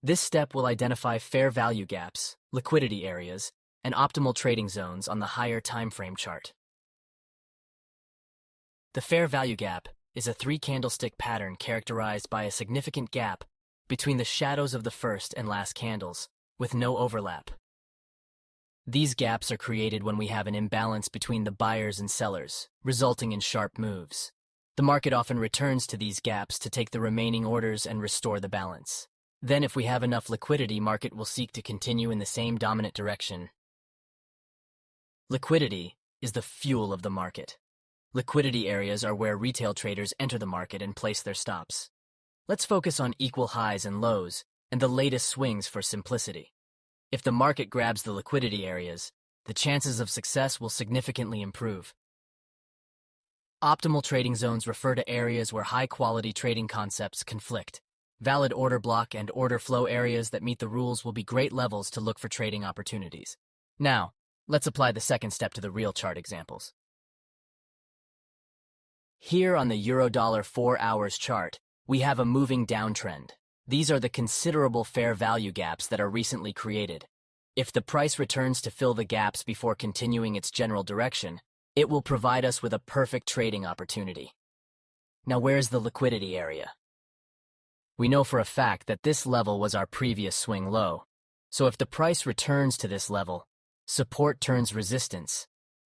This step will identify fair value gaps, liquidity areas, and optimal trading zones on the higher time frame chart. The fair value gap is a three-candlestick pattern characterized by a significant gap between the shadows of the first and last candles, with no overlap. These gaps are created when we have an imbalance between the buyers and sellers, resulting in sharp moves. The market often returns to these gaps to take the remaining orders and restore the balance. Then, if we have enough liquidity, market will seek to continue in the same dominant direction. Liquidity is the fuel of the market. Liquidity areas are where retail traders enter the market and place their stops. Let's focus on equal highs and lows and the latest swings for simplicity. If the market grabs the liquidity areas, the chances of success will significantly improve. Optimal trading zones refer to areas where high-quality trading concepts conflict. Valid order block and order flow areas that meet the rules will be great levels to look for trading opportunities. Now, let's apply the second step to the real chart examples. Here on the Euro-Dollar 4 hours chart, we have a moving downtrend. These are the considerable fair value gaps that are recently created. If the price returns to fill the gaps before continuing its general direction, it will provide us with a perfect trading opportunity. Now, where's the liquidity area? We know for a fact that this level was our previous swing low. So if the price returns to this level, support turns resistance,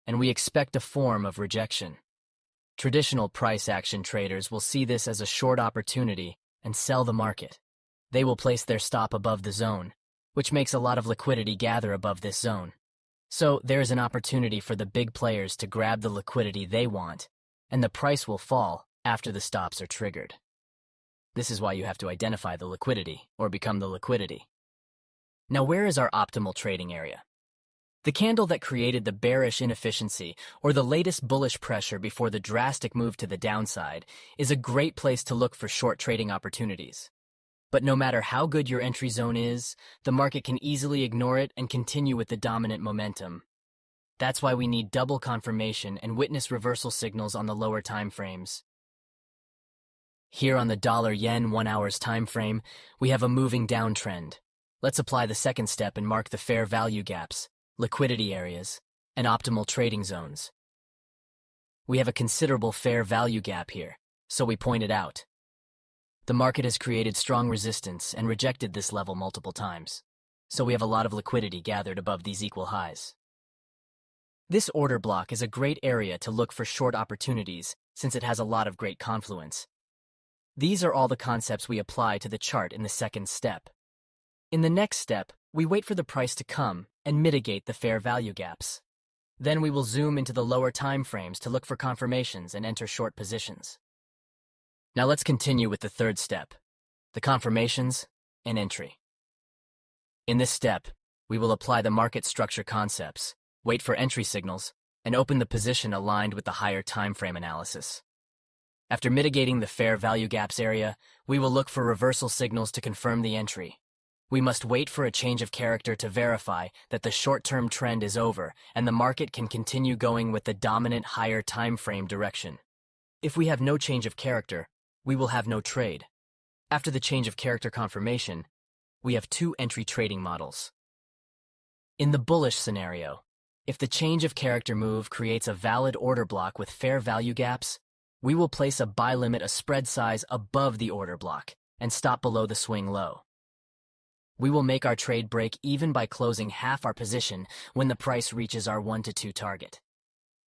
and we expect a form of rejection. Traditional price action traders will see this as a short opportunity and sell the market. They will place their stop above the zone, which makes a lot of liquidity gather above this zone. So there is an opportunity for the big players to grab the liquidity they want, and the price will fall after the stops are triggered. This is why you have to identify the liquidity, or become the liquidity. Now, where is our optimal trading area? The candle that created the bearish inefficiency or the latest bullish pressure before the drastic move to the downside is a great place to look for short trading opportunities. But no matter how good your entry zone is, the market can easily ignore it and continue with the dominant momentum. That's why we need double confirmation and witness reversal signals on the lower time frames. Here on the dollar-yen 1 hour's time frame, we have a moving downtrend. Let's apply the second step and mark the fair value gaps, liquidity areas, and optimal trading zones. We have a considerable fair value gap here, so we point it out. The market has created strong resistance and rejected this level multiple times, so we have a lot of liquidity gathered above these equal highs. This order block is a great area to look for short opportunities since it has a lot of great confluence. These are all the concepts we apply to the chart in the second step. In the next step, we wait for the price to come and mitigate the fair value gaps. Then we will zoom into the lower time frames to look for confirmations and enter short positions. Now let's continue with the third step, the confirmations and entry. In this step, we will apply the market structure concepts, wait for entry signals, and open the position aligned with the higher time frame analysis. After mitigating the fair value gaps area, we will look for reversal signals to confirm the entry. We must wait for a change of character to verify that the short-term trend is over and the market can continue going with the dominant higher time frame direction. If we have no change of character, we will have no trade. After the change of character confirmation, we have two entry trading models. In the bullish scenario, if the change of character move creates a valid order block with fair value gaps, we will place a buy limit a spread size above the order block and stop below the swing low. We will make our trade break even by closing half our position when the price reaches our 1 to 2 target.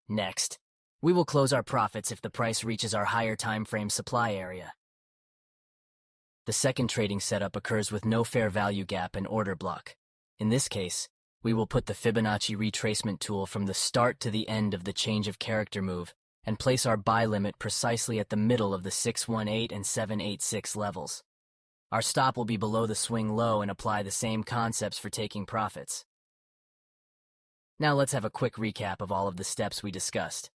Next, we will close our profits if the price reaches our higher time frame supply area. The second trading setup occurs with no fair value gap and order block. In this case, we will put the Fibonacci retracement tool from the start to the end of the change of character move and place our buy limit precisely at the middle of the 618 and 786 levels. Our stop will be below the swing low and apply the same concepts for taking profits. Now let's have a quick recap of all of the steps we discussed.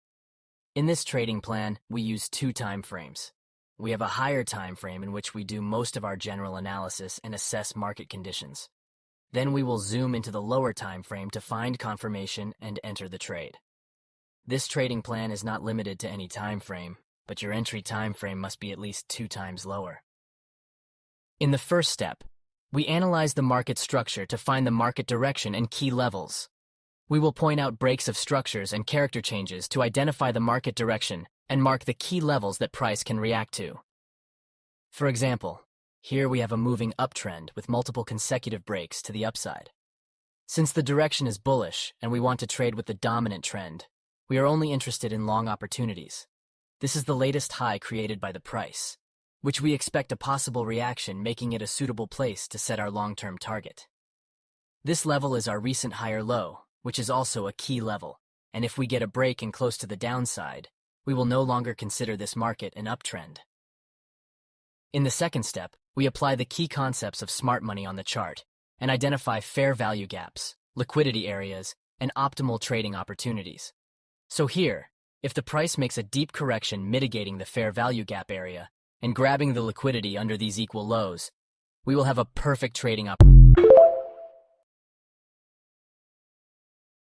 In this trading plan, we use 2 time frames. We have a higher time frame in which we do most of our general analysis and assess market conditions. Then we will zoom into the lower time frame to find confirmation and enter the trade. This trading plan is not limited to any time frame, but your entry time frame must be at least 2 times lower. In the first step, We analyze the market structure to find the market direction and key levels. We will point out breaks of structures and character changes to identify the market direction and mark the key levels that price can react to. For example, here we have a moving uptrend with multiple consecutive breaks to the upside. Since the direction is bullish and we want to trade with the dominant trend, we are only interested in long opportunities. This is the latest high created by the price, which we expect a possible reaction, making it a suitable place to set our long-term target. This level is our recent higher low, which is also a key level, and if we get a break and close to the downside, we will no longer consider this market an uptrend. In the second step, we apply the key concepts of smart money on the chart and identify fair value gaps, liquidity areas, and optimal trading opportunities. So here, if the price makes a deep correction mitigating the fair value gap area and grabbing the liquidity under these equal lows, we will have a perfect trading opportunity.